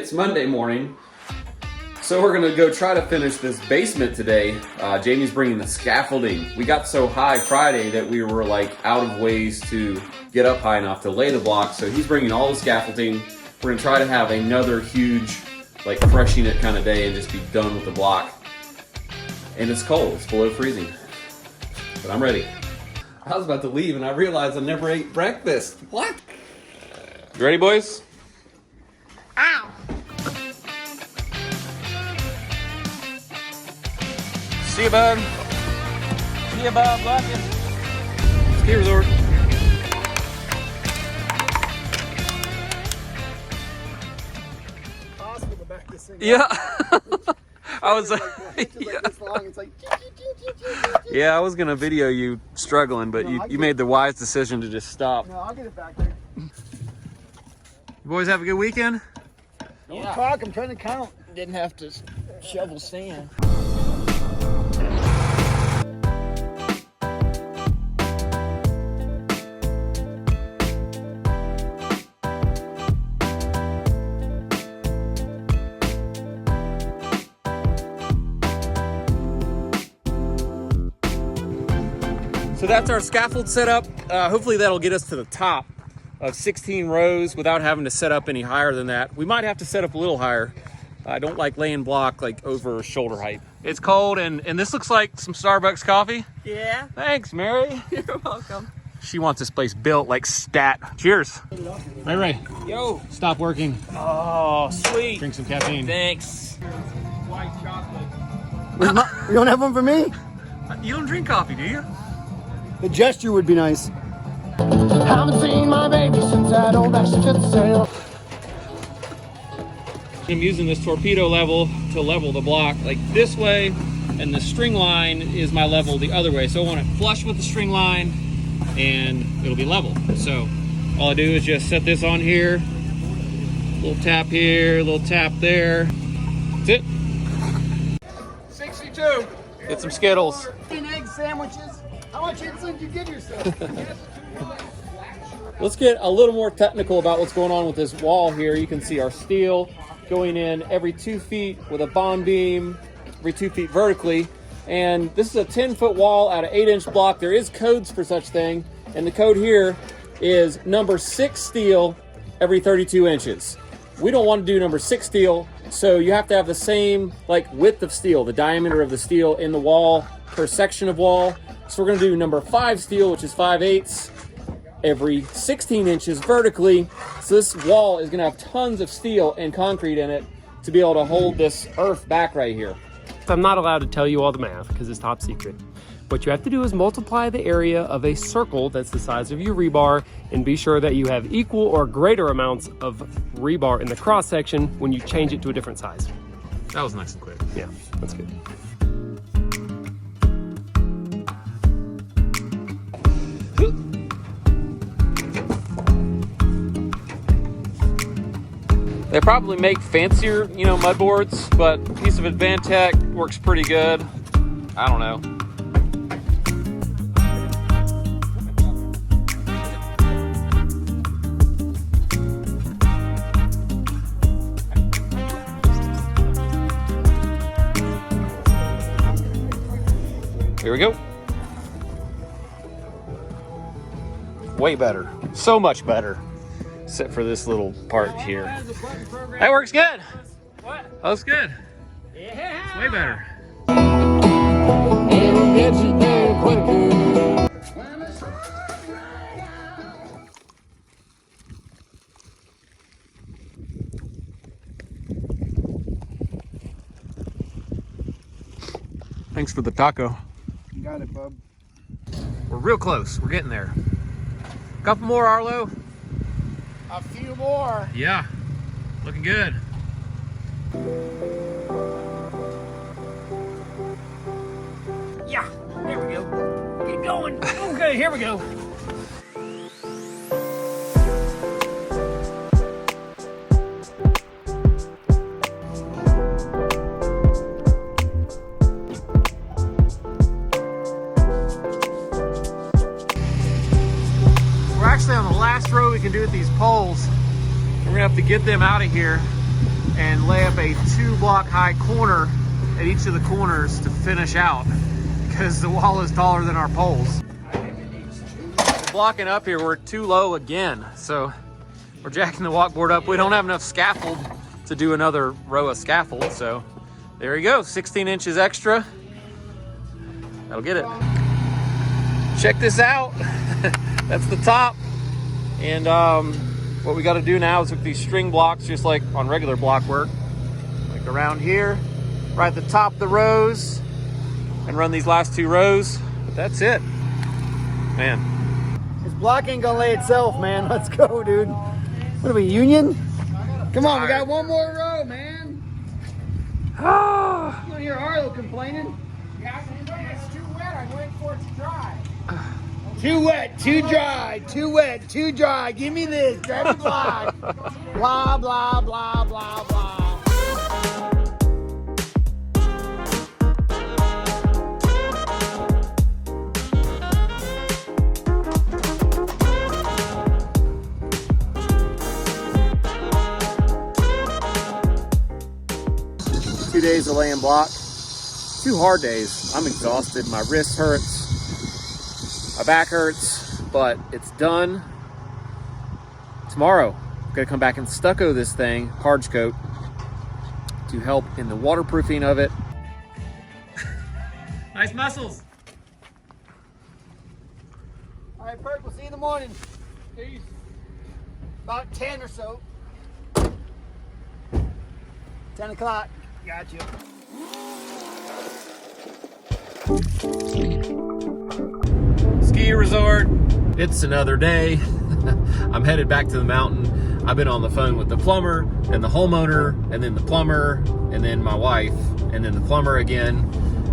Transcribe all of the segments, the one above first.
It's Monday morning, so we're gonna go try to finish this basement today. Jamie's bringing the scaffolding. We got so high Friday that we were like out of ways to get up high enough to lay the block, so he's bringing all the scaffolding. We're gonna try to have another huge, like crushing it kind of day and just be done with the block. And it's cold, it's below freezing, but I'm ready. I was about to leave and I realized I never ate breakfast. What? You ready, boys? Ow! See you, bud. See you, Bob. Love you. Ski resort. Possible to back this thing Yeah. up. I was like this long. It's like yeah, I was gonna video you struggling, but No, you made the wise decision to just stop. No, I'll get it back there. You boys have a good weekend? Don't talk, I'm trying to count. Didn't have to shovel sand. So that's our scaffold setup. Hopefully that'll get us to the top of 16 rows without having to set up any higher than that. We might have to set up a little higher. I don't like laying block like over shoulder height. It's cold and this looks like some Starbucks coffee. Yeah. Thanks, Mary. You're welcome. She wants this place built like stat. Cheers. Ray. Yo. Stop working. Oh, sweet. Drink some caffeine. Thanks. White chocolate. You don't have one for me? You don't drink coffee, do you? The gesture would be nice. Haven't seen my baby since that old Exeter sale. I'm using this torpedo level to level the block like this way, and the string line is my level the other way. So I want it flush with the string line and it'll be level. So all I do is just set this on here, little tap here, little tap there. That's it. 62. Get some Skittles. Egg sandwiches. How much insulin do you give yourself? Let's get a little more technical about what's going on with this wall here. You can see our steel going in every 2 feet with a bond beam, every 2 feet vertically. And this is a 10-foot wall at an 8-inch block. There is codes for such thing. And the code here is number 6 steel every 32 inches. We don't want to do number 6 steel. So you have to have the same like width of steel, the diameter of the steel in the wall per section of wall. So we're gonna do number 5 steel, which is 5/8 every 16 inches vertically. So this wall is gonna have tons of steel and concrete in it to be able to hold this earth back right here. I'm not allowed to tell you all the math because it's top secret. What you have to do is multiply the area of a circle that's the size of your rebar and be sure that you have equal or greater amounts of rebar in the cross section when you change it to a different size. That was nice and quick. Yeah, that's good. They probably make fancier, mud boards, but a piece of Advantech works pretty good. I don't know. Here we go. Way better. So much better. Except for this little part here. That works good. What? That looks good. Yeah. It's way better. It'll get you there quicker. Thanks for the taco. You got it, bub. We're real close. We're getting there. Couple more, Arlo. A few more. Yeah. Looking good. Yeah. There we go. Keep going. Okay, here we go. We're actually on the last row we can do with these poles. We're gonna have to get them out of here and lay up a 2-block high corner at each of the corners to finish out because the wall is taller than our poles. Blocking up here, we're too low again, so we're jacking the walkboard up. We don't have enough scaffold to do another row of scaffold, so there you go, 16 inches extra. That'll get it. Check this out. That's the top. And what we got to do now is with these string blocks, just like on regular block work, like around here, right at the top of the rows, and run these last 2 rows. But that's it, man. This block ain't gonna lay itself, man. Let's go, dude. What are we, union? Come on, we got 1 more row, man. You don't hear Arlo complaining. Yeah, it's too wet. I'm waiting for it to dry. Too wet, too dry, too wet, too dry. Give me this, grab the block. Blah, blah, blah, blah, blah. 2 days of laying block. 2 hard days. I'm exhausted. My wrist hurts. My back hurts, but it's done. Tomorrow, I'm gonna come back and stucco this thing, parge coat, to help in the waterproofing of it. Nice muscles. All right, Perk, we'll see you in the morning. Peace. About 10 or so. 10 o'clock. Got you. Ski resort. It's another day. I'm headed back to the mountain. I've been on the phone with the plumber and the homeowner and then the plumber and then my wife and then the plumber again,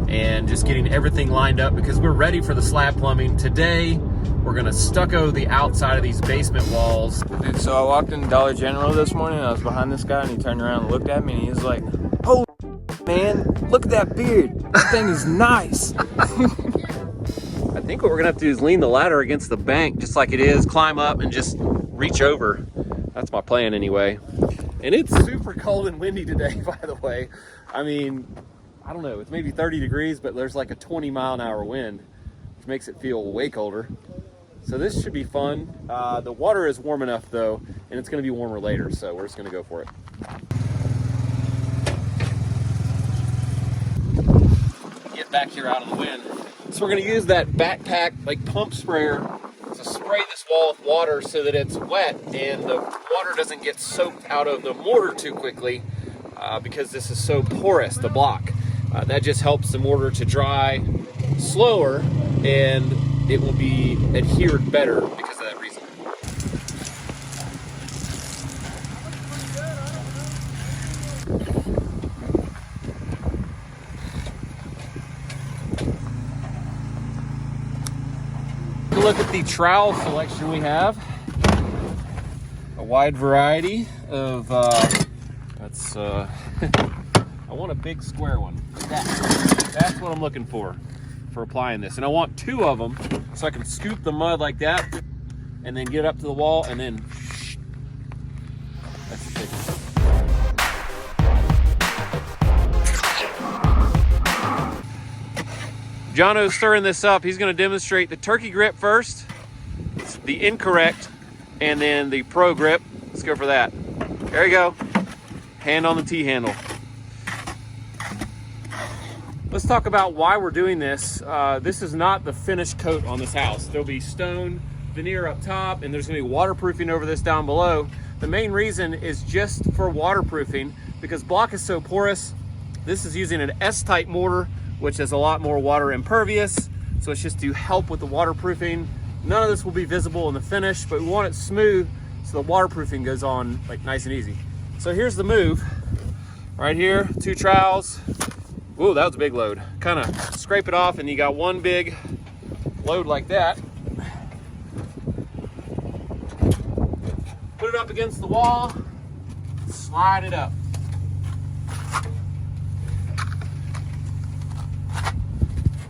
and just getting everything lined up because we're ready for the slab plumbing. Today, we're gonna stucco the outside of these basement walls. Dude, so I walked in Dollar General this morning and I was behind this guy and he turned around and looked at me and he was like, "Holy man, look at that beard. That thing is nice." I think what we're gonna have to do is lean the ladder against the bank just like it is, climb up and just reach over. That's my plan anyway. And it's super cold and windy today, by the way. I mean, I don't know, it's maybe 30 degrees, but there's like a 20-mile-an-hour wind, which makes it feel way colder. So this should be fun. The water is warm enough though, and it's gonna be warmer later, so we're just gonna go for it. Get back here out of the wind. So we're gonna use that backpack, like pump sprayer, to spray this wall with water so that it's wet and the water doesn't get soaked out of the mortar too quickly because this is so porous, the block. That just helps the mortar to dry slower and it will be adhered better because of that reason. Look at the trowel selection we have. A wide variety of, I want a big square one. That's what I'm looking for applying this. And I want 2 of them so I can scoop the mud like that and then get up to the wall and then that's the big one. Jono's stirring this up. He's going to demonstrate the turkey grip first, the incorrect, and then the pro grip. Let's go for that. There you go. Hand on the T-handle. Let's talk about why we're doing this. This is not the finished coat on this house. There'll be stone veneer up top, and there's going to be waterproofing over this down below. The main reason is just for waterproofing because block is so porous. This is using an S-type mortar, which is a lot more water impervious. So it's just to help with the waterproofing. None of this will be visible in the finish, but we want it smooth so the waterproofing goes on like nice and easy. So here's the move. Right here, 2 trowels. Ooh, that was a big load. Kind of scrape it off and you got 1 big load like that. Put it up against the wall, slide it up.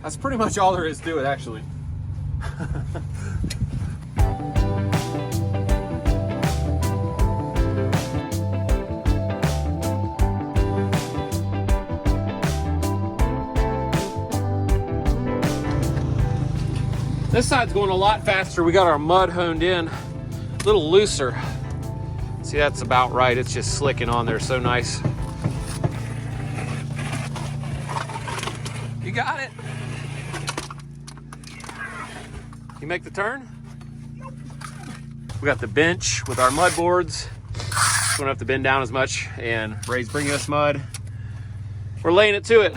That's pretty much all there is to it, actually. This side's going a lot faster. We got our mud honed in, a little looser. See, that's about right. It's just slicking on there so nice. You got it. You make the turn? We got the bench with our mud boards. We don't have to bend down as much, and Ray's bringing us mud. We're laying it to it.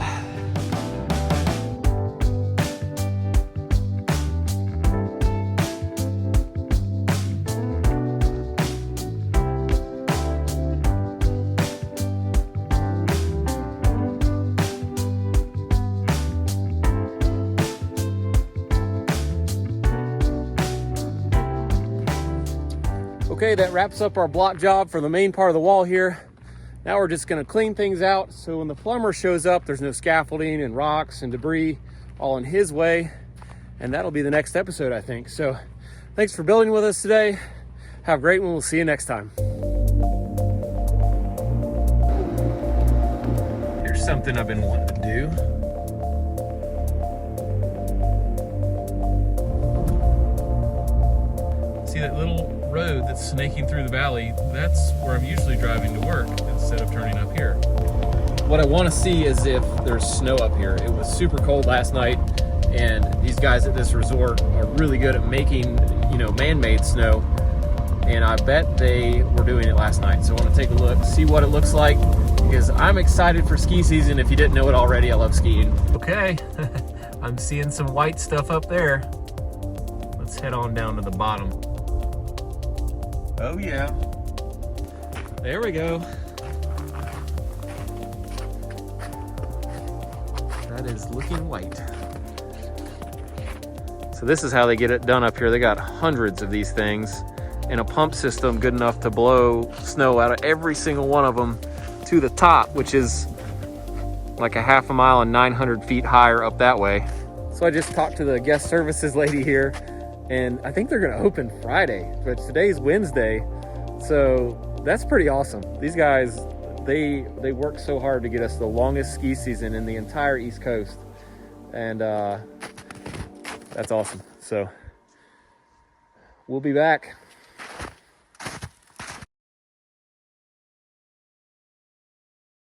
Okay, that wraps up our block job for the main part of the wall here. Now we're just gonna clean things out so when the plumber shows up, there's no scaffolding and rocks and debris all in his way. And that'll be the next episode, I think. So thanks for building with us today. Have a great one. We'll see you next time. Here's something I've been wanting to do. See that little road that's snaking through the valley? That's where I'm usually driving to work instead of turning up here. What I want to see is if there's snow up here. It was super cold last night, and these guys at this resort are really good at making, you know, man-made snow, and I bet they were doing it last night. So I want to take a look, see what it looks like, because I'm excited for ski season. If you didn't know it already, I love skiing. Okay, I'm seeing some white stuff up there. Let's head on down to the bottom. Oh yeah. There we go. That is looking white. So this is how they get it done up here. They got hundreds of these things and a pump system good enough to blow snow out of every single one of them to the top, which is like a half a mile and 900 feet higher up that way. So I just talked to the guest services lady here, and I think they're gonna open Friday, but today's Wednesday, so that's pretty awesome. These guys, they work so hard to get us the longest ski season in the entire East Coast, and that's awesome. So we'll be back.